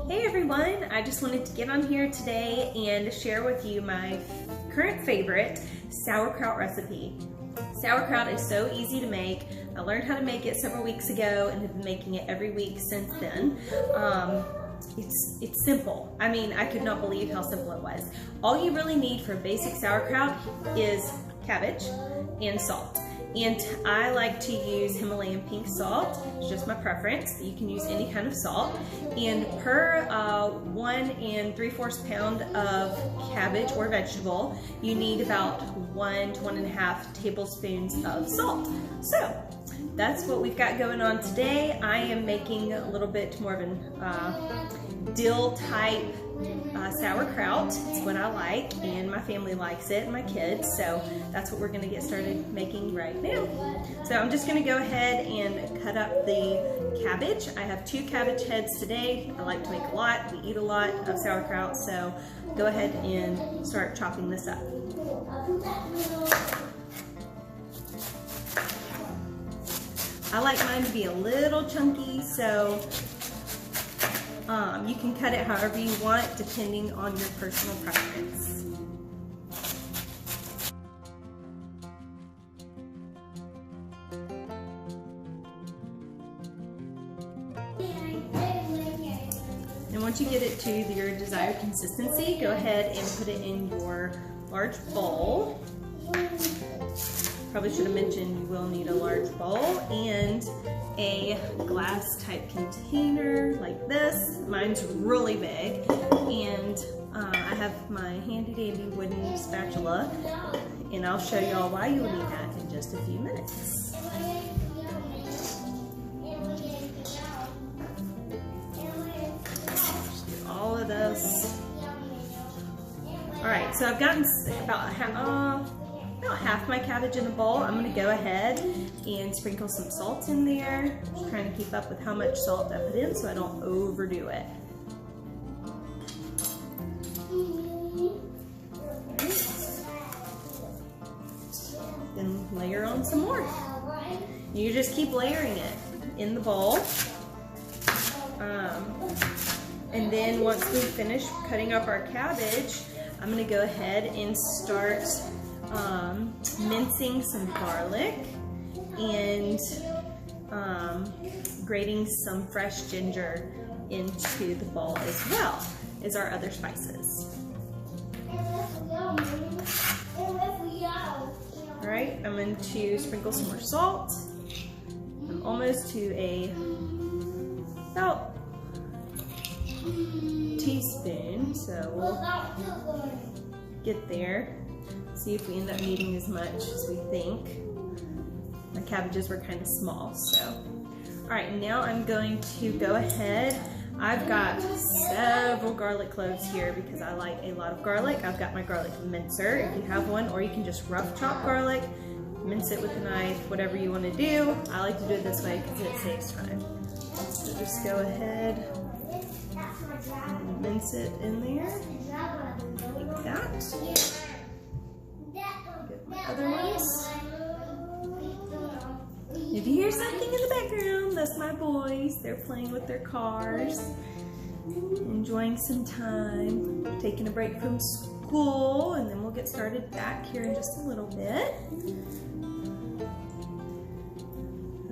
Hey everyone, I just wanted to get on here today and share with you my current favorite sauerkraut recipe. Sauerkraut is so easy to make. I learned how to make it several weeks ago and have been making it every week since then. It's simple. I mean, I could not believe how simple it was. All you really need for basic sauerkraut is cabbage and salt. And I like to use Himalayan pink salt. It's just my preference. You can use any kind of salt. And per 1 3/4 pound of cabbage or vegetable, you need about 1 to 1.5 tablespoons of salt. So that's what we've got going on today. I am making a little bit more of an dill type sauerkraut. It's what I like, and my family likes it, and my kids, so that's what we're gonna get started making right now. So I'm just gonna go ahead and cut up the cabbage. I have 2 cabbage heads today. I like to make a lot. We eat a lot of sauerkraut, so go ahead and start chopping this up. I like mine to be a little chunky, so you can cut it however you want depending on your personal preference. And once you get it to your desired consistency, go ahead and put it in your large bowl. Probably should have mentioned you will need a large bowl and a glass type container like this. Mine's really big, and I have my handy dandy wooden spatula, and I'll show y'all why you'll need that in just a few minutes. Just do all of this. Alright, so I've gotten about half my cabbage in the bowl. I'm going to go ahead and sprinkle some salt in there. Just trying to keep up with how much salt I put in so I don't overdo it. Then layer on some more. You just keep layering it in the bowl. And then once we finish cutting up our cabbage, I'm going to go ahead and start mincing some garlic and grating some fresh ginger into the bowl, as well as our other spices. Alright, I'm going to sprinkle some more salt. I'm almost to about teaspoon, so we'll get there. See if we end up needing as much as we think. My cabbages were kind of small, so. All right, now I'm going to go ahead. I've got several garlic cloves here because I like a lot of garlic. I've got my garlic mincer if you have one, or you can just rough chop garlic, mince it with a knife, whatever you want to do. I like to do it this way because it saves time. So just go ahead and mince it in there like that. Other ones. If you hear something in the background, that's my boys. They're playing with their cars, enjoying some time, taking a break from school, and then we'll get started back here in just a little bit.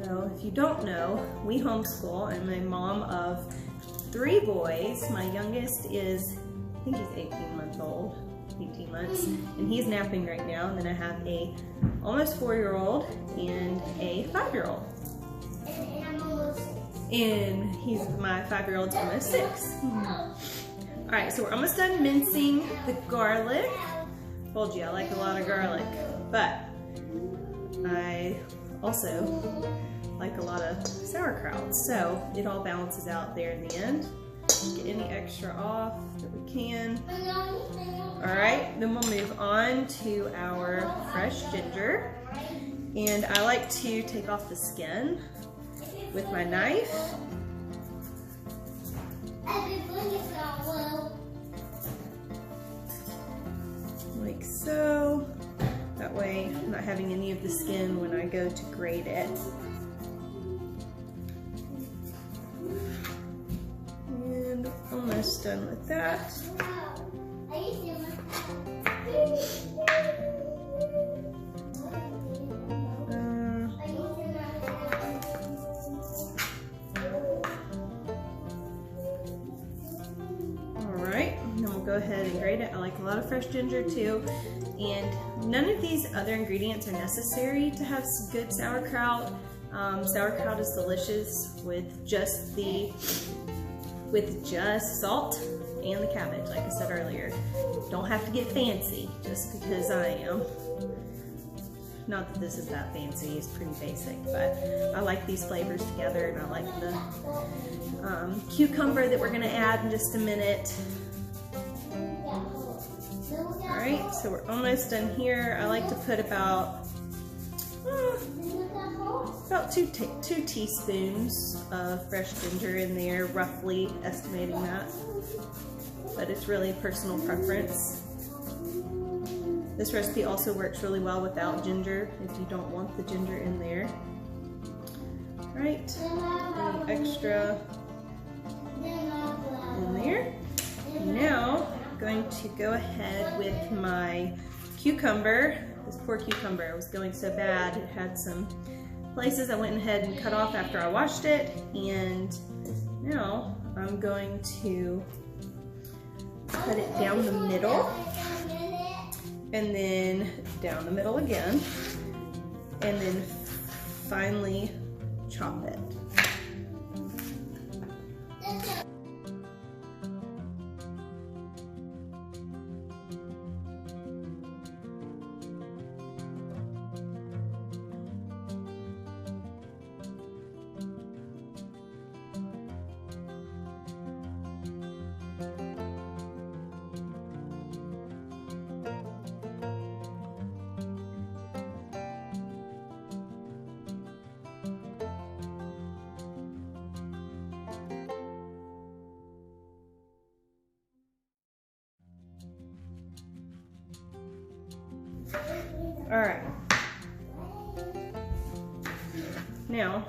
So if you don't know, we homeschool. I'm a mom of 3 boys. My youngest is, I think he's 18 months, and he's napping right now. And then I have a almost 4-year-old and a 5-year-old. And my 5-year-old's almost 6. All right, so we're almost done mincing the garlic. Told you I like a lot of garlic, but I also like a lot of sauerkraut, so it all balances out there in the end. Get any extra off that we can. Alright, then we'll move on to our fresh ginger. And I like to take off the skin with my knife. Like so. That way I'm not having any of the skin when I go to grate it. And almost done with that. Alright, and then we'll go ahead and grate it. I like a lot of fresh ginger too. And none of these other ingredients are necessary to have good sauerkraut. Sauerkraut is delicious with just salt and the cabbage, like I said earlier. Don't have to get fancy just because I am. Not that this is that fancy, it's pretty basic, but I like these flavors together, and I like the cucumber that we're gonna add in just a minute. Alright, so we're almost done here. I like to put about 2 teaspoons of fresh ginger in there, roughly estimating that, but it's really personal preference. This recipe also works really well without ginger if you don't want the ginger in there. Right, any extra in there. Now I'm going to go ahead with my cucumber. This poor cucumber was going so bad. It had some places I went ahead and cut off after I washed it, and now I'm going to cut it down the middle, and then down the middle again, and then finally chop it. All right, now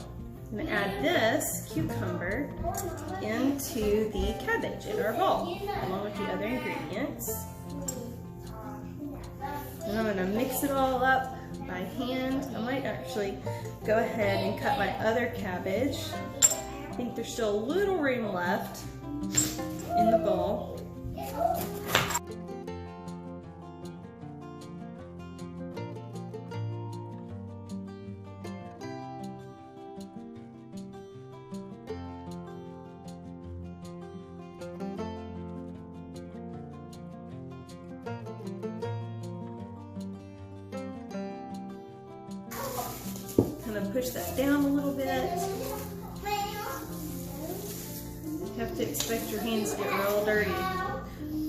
I'm gonna add this cucumber into the cabbage in our bowl, along with the other ingredients. And I'm gonna mix it all up by hand. I might actually go ahead and cut my other cabbage. I think there's still a little room left in the bowl. Push that down a little bit. You have to expect your hands to get real dirty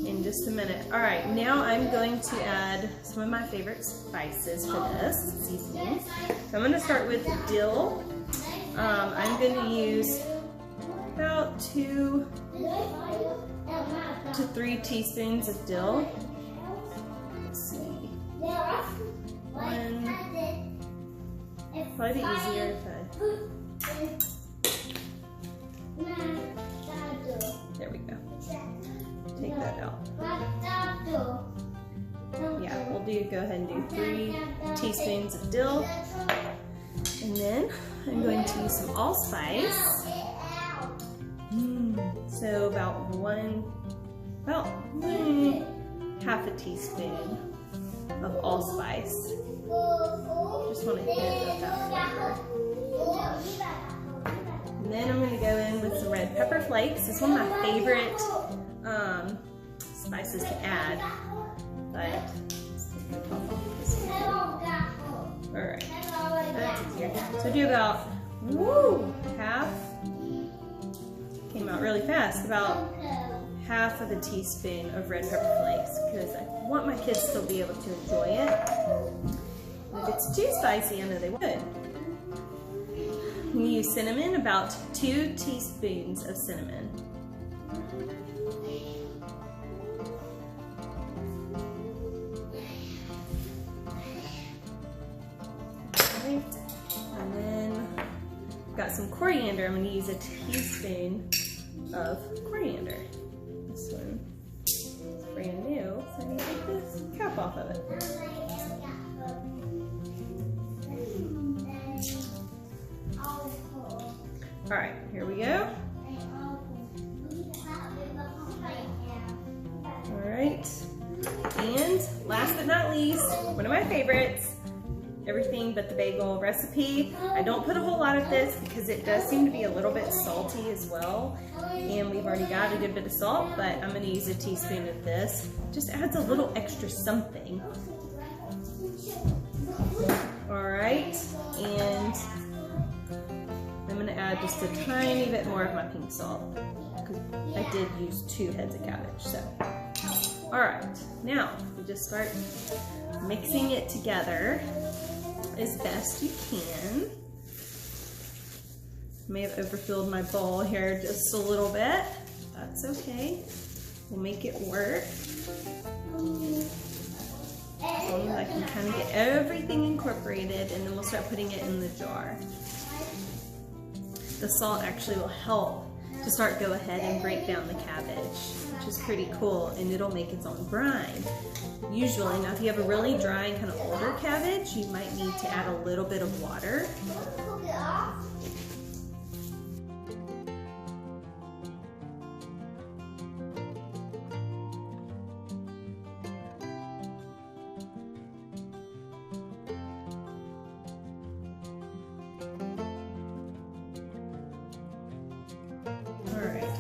in just a minute. All right, now I'm going to add some of my favorite spices for this seasoning. So I'm going to start with dill. I'm going to use about 2 to 3 teaspoons of dill. Let's see. 1. Probably be easier if there we go. Take that out. Yeah, we'll go ahead and do 3 teaspoons of dill. And then I'm going to use some allspice. So about half a teaspoon of allspice. Just want to hit it with that flavor. And then I'm going to go in with some red pepper flakes. It's one of my favorite spices to add. But let's take the top off this one. Alright, that's easier. So do about half. Came out really fast. About half of a teaspoon of red pepper flakes, because I want my kids to still be able to enjoy it. If it's too spicy, I know they would. I'm going to use cinnamon, about 2 teaspoons of cinnamon. Right. And then I've got some coriander. I'm going to use a teaspoon of coriander. This one is brand new, so I need to take this cap off of it. All right, here we go. All right, and last but not least, one of my favorites, everything but the bagel recipe. I don't put a whole lot of this because it does seem to be a little bit salty as well. And we've already got a good bit of salt, but I'm gonna use a teaspoon of this. Just adds a little extra something. All right, and I'm gonna add just a tiny bit more of my pink salt because I did use 2 heads of cabbage, so. All right, now we just start mixing it together as best you can. May have overfilled my bowl here just a little bit. That's okay. We'll make it work. As long as I can kind of get everything incorporated, and then we'll start putting it in the jar. The salt actually will help to go ahead and break down the cabbage, which is pretty cool, and it'll make its own brine. Usually, now if you have a really dry and kind of older cabbage, you might need to add a little bit of water.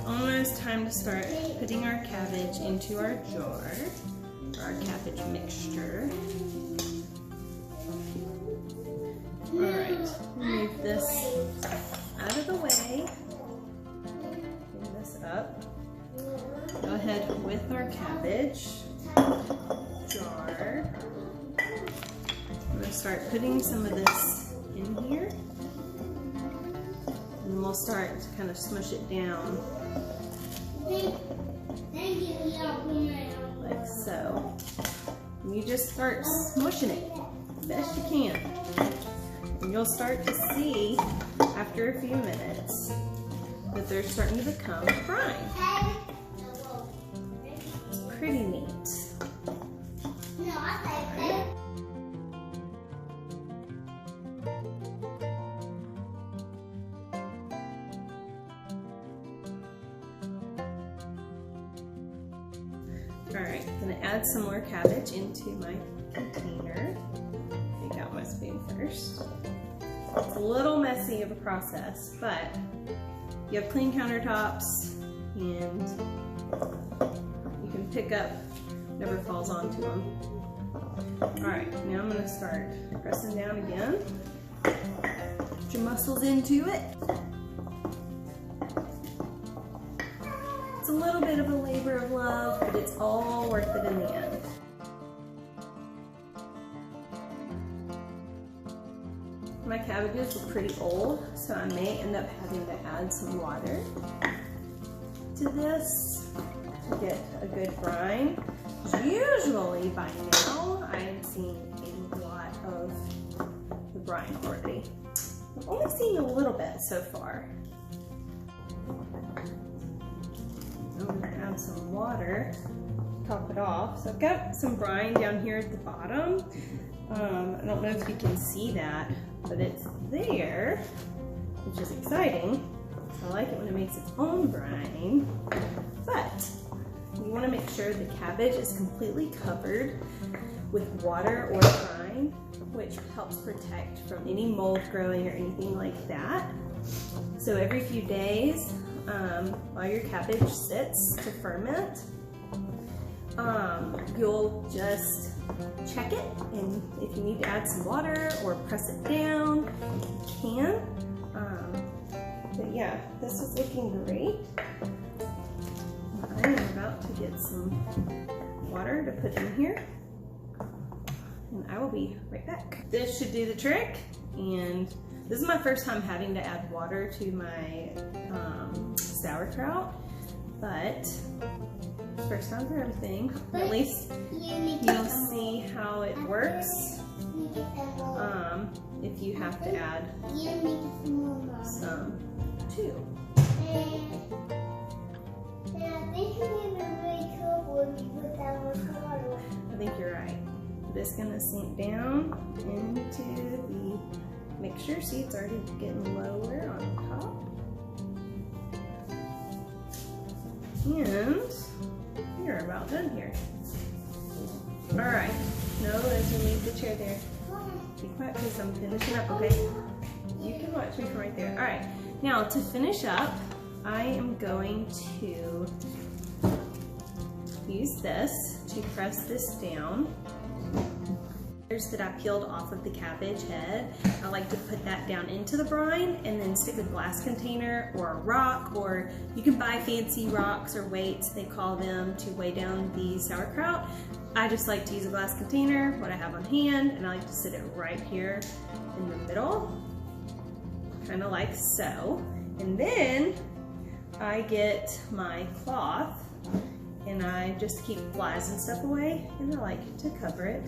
Almost time to start putting our cabbage into our jar, our cabbage mixture. Alright, move this out of the way. Clean this up. Go ahead with our cabbage jar. I'm going to start putting some of this in here. And we'll start to kind of smush it down. Like so. And you just start smushing it best you can. And you'll start to see after a few minutes that they're starting to become brine. It's pretty neat. Alright, I'm going to add some more cabbage into my container. Take out my spoon first. It's a little messy of a process, but you have clean countertops and you can pick up whatever falls onto them. Alright, now I'm going to start pressing down again. Put your muscles into it. It's a little bit of a labor of love, but it's all worth it in the end. My cabbages were pretty old, so I may end up having to add some water to this to get a good brine. Usually by now, I'm seeing a lot of the brine already. I've only seen a little bit so far. I'm going to add some water to top it off. So I've got some brine down here at the bottom. I don't know if you can see that, but it's there, which is exciting. I like it when it makes its own brine, but you want to make sure the cabbage is completely covered with water or brine, which helps protect from any mold growing or anything like that. So every few days, while your cabbage sits to ferment, you'll just check it, and if you need to add some water or press it down, you can. But yeah, this is looking great. I am about to get some water to put in here, and I will be right back. This should do the trick, and this is my first time having to add water to my sauerkraut, but first time for everything. At least you'll see how it works. If you have to add some too. this gonna sink down into the mixture. See, it's already getting lower on top. And you're about done here. All right, no, let's leave the chair there. Be quiet because I'm finishing up, okay? You can watch me from right there. All right, now to finish up, I am going to use this to press this down. That I peeled off of the cabbage head. I like to put that down into the brine and then stick a glass container or a rock, or you can buy fancy rocks or weights, they call them, to weigh down the sauerkraut. I just like to use a glass container, what I have on hand, and I like to sit it right here in the middle, kind of like so. And then I get my cloth and I just keep flies and stuff away, and I like to cover it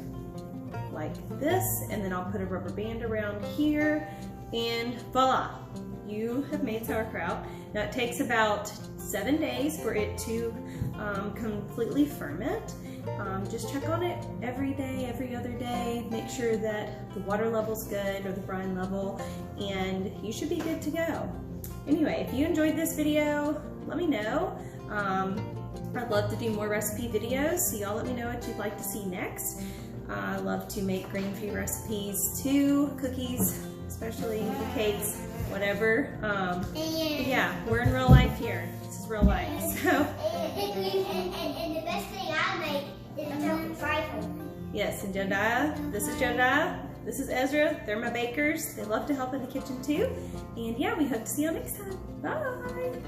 like this, and then I'll put a rubber band around here, and voila, you have made sauerkraut. Now it takes about 7 days for it to completely ferment. Just check on it every day, every other day. Make sure that the water level's good, or the brine level, and you should be good to go. Anyway, if you enjoyed this video, let me know. I'd love to do more recipe videos, so y'all let me know what you'd like to see next. I love to make grain-free recipes too, cookies, especially cakes, whatever. Yeah, we're in real life here. This is real life. So. And the best thing I make is chocolate trifle. Yes, and Jedediah, this is Jedediah, this is Ezra. They're my bakers. They love to help in the kitchen too. And yeah, we hope to see you next time. Bye.